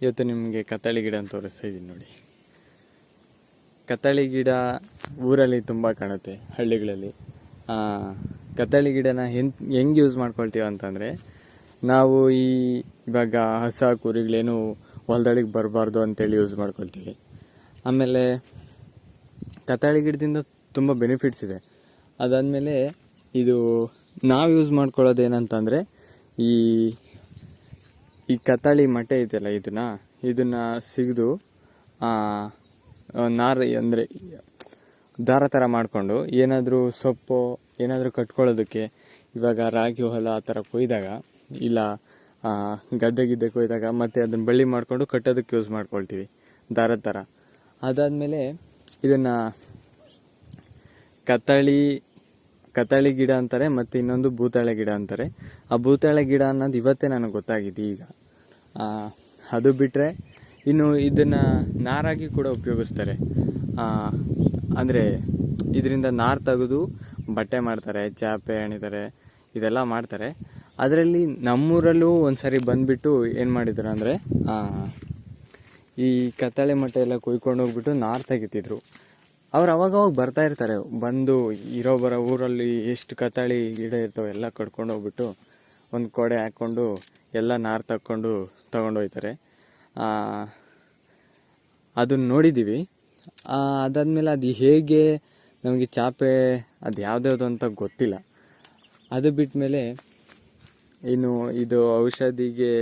ಇವತ್ತು ನಿಮಗೆ ಕತ್ತಳಿ ಗಿಡ ಅಂತ ತೋರಿಸ್ತಾ ಇದ್ದೀನಿ ನೋಡಿ. ಕತ್ತಳಿ ಗಿಡ ಊರಲ್ಲಿ ತುಂಬ ಕಾಣುತ್ತೆ, ಹಳ್ಳಿಗಳಲ್ಲಿ. ಕತ್ತಳಿ ಗಿಡನ ಹೆಂಗೆ ಯೂಸ್ ಮಾಡ್ಕೊಳ್ತೀವಿ ಅಂತಂದರೆ, ನಾವು ಇವಾಗ ಹಸ ಕುರಿಗಳೇನು ಹೊಲದಳಿಗೆ ಬರಬಾರ್ದು ಅಂತೇಳಿ ಯೂಸ್ ಮಾಡ್ಕೊಳ್ತೀವಿ. ಆಮೇಲೆ ಕತ್ತಳಿ ಗಿಡದಿಂದ ತುಂಬ ಬೆನಿಫಿಟ್ಸ್ ಇದೆ. ಅದಾದಮೇಲೆ ಇದು ನಾವು ಯೂಸ್ ಮಾಡ್ಕೊಳ್ಳೋದೇನಂತಂದರೆ, ಈ ಕತ್ತಳಿ ಮಟ್ಟೆ ಇದೆಯಲ್ಲ, ಇದನ್ನು ಸಿಗದು ನಾರು ಅಂದರೆ ದಾರ ಥರ ಮಾಡಿಕೊಂಡು ಏನಾದರೂ ಸೊಪ್ಪು ಏನಾದರೂ ಕಟ್ಕೊಳ್ಳೋದಕ್ಕೆ, ಇವಾಗ ರಾಗಿ ಹೊಲ ಆ ಥರ ಕೊಯ್ದಾಗ, ಇಲ್ಲ ಗದ್ದೆ ಕೊಯ್ದಾಗ ಮತ್ತು ಅದನ್ನು ಬಳ್ಳಿ ಮಾಡಿಕೊಂಡು ಕಟ್ಟೋದಕ್ಕೆ ಯೂಸ್ ಮಾಡ್ಕೊಳ್ತೀವಿ, ದಾರದ ಥರ. ಅದಾದಮೇಲೆ ಇದನ್ನು ಕತ್ತಳಿ ಗಿಡ ಅಂತಾರೆ, ಮತ್ತು ಇನ್ನೊಂದು ಭೂತಾಳೆ ಗಿಡ ಅಂತಾರೆ. ಆ ಭೂತಾಳೆ ಗಿಡ ಅನ್ನೋದು ಇವತ್ತೇ ನನಗೆ ಗೊತ್ತಾಗಿದೆ ಈಗ. ಅದು ಬಿಟ್ಟರೆ ಇನ್ನು ಇದನ್ನು ನಾರಾಗಿ ಕೂಡ ಉಪಯೋಗಿಸ್ತಾರೆ. ಅಂದರೆ ಇದರಿಂದ ನಾರು ತೆಗೆದು ಬಟ್ಟೆ ಮಾಡ್ತಾರೆ, ಚಾಪೆ ಹೆಣಿತಾರೆ, ಇದೆಲ್ಲ ಮಾಡ್ತಾರೆ. ಅದರಲ್ಲಿ ನಮ್ಮೂರಲ್ಲೂ ಒಂದು ಸರಿ ಬಂದುಬಿಟ್ಟು ಏನು ಮಾಡಿದ್ರು ಅಂದರೆ, ಈ ಕತ್ತಳೆ ಮಟ್ಟೆ ಎಲ್ಲ ಕೊಯ್ಕೊಂಡು ಹೋಗ್ಬಿಟ್ಟು ನಾರು ತೆಗಿತಿದ್ರು. ಅವ್ರು ಅವಾಗವಾಗ ಬರ್ತಾ ಇರ್ತಾರೆ, ಬಂದು ಬರೋ ಊರಲ್ಲಿ ಎಷ್ಟು ಕತ್ತಳಿ ಗಿಡ ಇರ್ತವೆ ಎಲ್ಲ ಕಟ್ಕೊಂಡು ಹೋಗ್ಬಿಟ್ಟು ಒಂದು ಕೊಡೆ ಹಾಕ್ಕೊಂಡು ಎಲ್ಲ ನಾರು ತಗೊಂಡೋಗ್ತಾರೆ. ಅದನ್ನು ನೋಡಿದ್ದೀವಿ. ಅದಾದಮೇಲೆ ಅದು ಹೇಗೆ ನಮಗೆ ಚಾಪೆ ಅದು ಯಾವ್ದ್ಯಾವುದು ಅಂತ ಗೊತ್ತಿಲ್ಲ. ಅದು ಬಿಟ್ಟ ಮೇಲೆ ಇನ್ನು ಇದು ಔಷಧಿಗೆ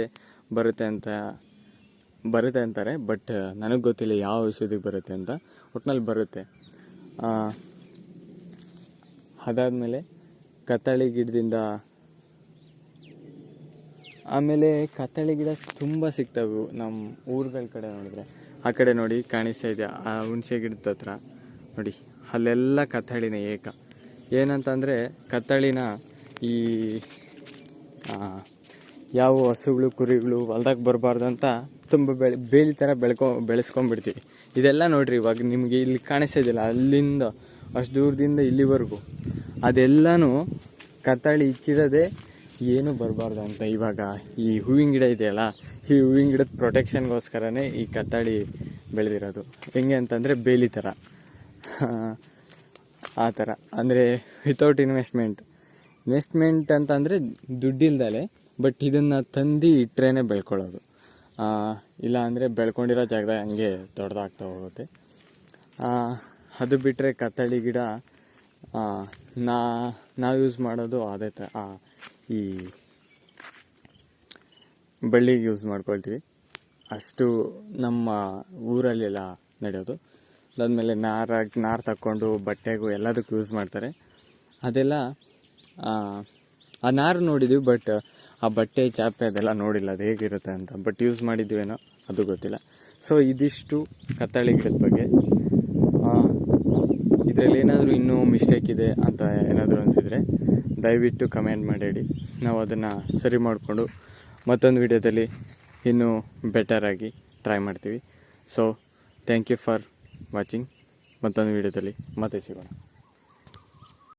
ಬರುತ್ತೆ ಅಂತಾರೆ, ಬಟ್ ನನಗೆ ಗೊತ್ತಿಲ್ಲ ಯಾವ ಔಷಧಿಗೆ ಬರುತ್ತೆ ಅಂತ. ಒಟ್ಟಿನಲ್ಲಿ ಬರುತ್ತೆ. ಅದಾದಮೇಲೆ ಕತ್ತಳಿ ಗಿಡದಿಂದ ಆಮೇಲೆ ಕತ್ತಳಿ ಗಿಡ ತುಂಬ ಸಿಗ್ತವೆ ನಮ್ಮ ಊರುಗಳ ಕಡೆ ನೋಡಿದ್ರೆ. ಆ ಕಡೆ ನೋಡಿ ಕಾಣಿಸ್ತಾ ಇದೆ, ಆ ಹುಣಸೆ ಗಿಡದ ಹತ್ರ ನೋಡಿ, ಅಲ್ಲೆಲ್ಲ ಕತ್ತಳಿನ ಏನಂತಂದರೆ, ಕತ್ತಳಿನ ಈ ಯಾವ ಹಸುಗಳು ಕುರಿಗಳು ಹೊಲ್ದಾಗ ಬರಬಾರ್ದು ಅಂತ ತುಂಬ ಬೇಲಿ ಥರ ಬೆಳೆಸ್ಕೊಂಡ್ಬಿಡ್ತೀವಿ. ಇದೆಲ್ಲ ನೋಡಿರಿ, ಇವಾಗ ನಿಮಗೆ ಇಲ್ಲಿ ಕಾಣಿಸ್ತಾ ಇದೆಯಲ್ಲ, ಅಲ್ಲಿಂದ ಅಷ್ಟು ದೂರದಿಂದ ಇಲ್ಲಿವರೆಗೂ ಅದೆಲ್ಲನೂ ಕತ್ತಳಿ ಇಕ್ಕಿರೋದೇ ಏನೂ ಬರಬಾರ್ದು ಅಂತ. ಇವಾಗ ಈ ಹೂವಿನ ಗಿಡ ಇದೆಯಲ್ಲ, ಈ ಹೂವಿನ ಗಿಡದ ಪ್ರೊಟೆಕ್ಷನ್ಗೋಸ್ಕರನೇ ಈ ಕತ್ತಳಿ ಬೆಳೆದಿರೋದು. ಹೆಂಗೆ ಅಂತಂದರೆ ಬೇಲಿ ಥರ, ಆ ಥರ. ಅಂದರೆ ವಿತೌಟ್ ಇನ್ವೆಸ್ಟ್ಮೆಂಟ್ ಅಂತಂದರೆ ದುಡ್ಡಿಲ್ದಲೆ, ಬಟ್ ಇದನ್ನು ತಂದು ಇಟ್ಟರೆ ಬೆಳ್ಕೊಳ್ಳೋದು. ಇಲ್ಲ ಅಂದರೆ ಬೆಳ್ಕೊಂಡಿರೋ ಜಾಗದಾಗ ಹಂಗೆ ದೊಡ್ಡದಾಗ್ತಾ ಹೋಗುತ್ತೆ. ಅದು ಬಿಟ್ಟರೆ ಕತ್ತಳಿ ಗಿಡ ನಾವು ಯೂಸ್ ಮಾಡೋದು ಅದೇ ಈ ಬಳ್ಳಿಗೆ ಯೂಸ್ ಮಾಡ್ಕೊಳ್ತೀವಿ. ಅಷ್ಟು ನಮ್ಮ ಊರಲ್ಲೆಲ್ಲ ನಡೆಯೋದು. ಅದಾದಮೇಲೆ ನಾರು ತಕ್ಕೊಂಡು ಬಟ್ಟೆಗೂ ಎಲ್ಲದಕ್ಕೂ ಯೂಸ್ ಮಾಡ್ತಾರೆ. ಅದೆಲ್ಲ ಆ ನಾರು ನೋಡಿದ್ದೀವಿ, ಬಟ್ ಆ ಬಟ್ಟೆ ಚಾಪೆ ಅದೆಲ್ಲ ನೋಡಿಲ್ಲ, ಅದು ಹೇಗಿರುತ್ತೆ ಅಂತ. ಬಟ್ ಯೂಸ್ ಮಾಡಿದ್ದೀವೇನೋ ಅದು ಗೊತ್ತಿಲ್ಲ. ಸೊ ಇದಿಷ್ಟು ಕತ್ತಳಿ ಗಿಡದ ಬಗ್ಗೆ. ಇದರಲ್ಲಿ ಏನಾದರೂ ಇನ್ನೂ ಮಿಸ್ಟೇಕ್ ಇದೆ ಅಂತ ಏನಾದರೂ ಅನಿಸಿದರೆ ದಯವಿಟ್ಟು ಕಮೆಂಟ್ ಮಾಡಿ. ನಾವು ಅದನ್ನು ಸರಿ ಮಾಡಿಕೊಂಡು ಮತ್ತೊಂದು ವಿಡಿಯೋದಲ್ಲಿ ಇನ್ನೂ ಬೆಟರಾಗಿ ಟ್ರೈ ಮಾಡ್ತೀವಿ. So thank you for watching. ಮತ್ತೊಂದು ವಿಡಿಯೋದಲ್ಲಿ ಮತ್ತೆ ಸಿಗೋಣ.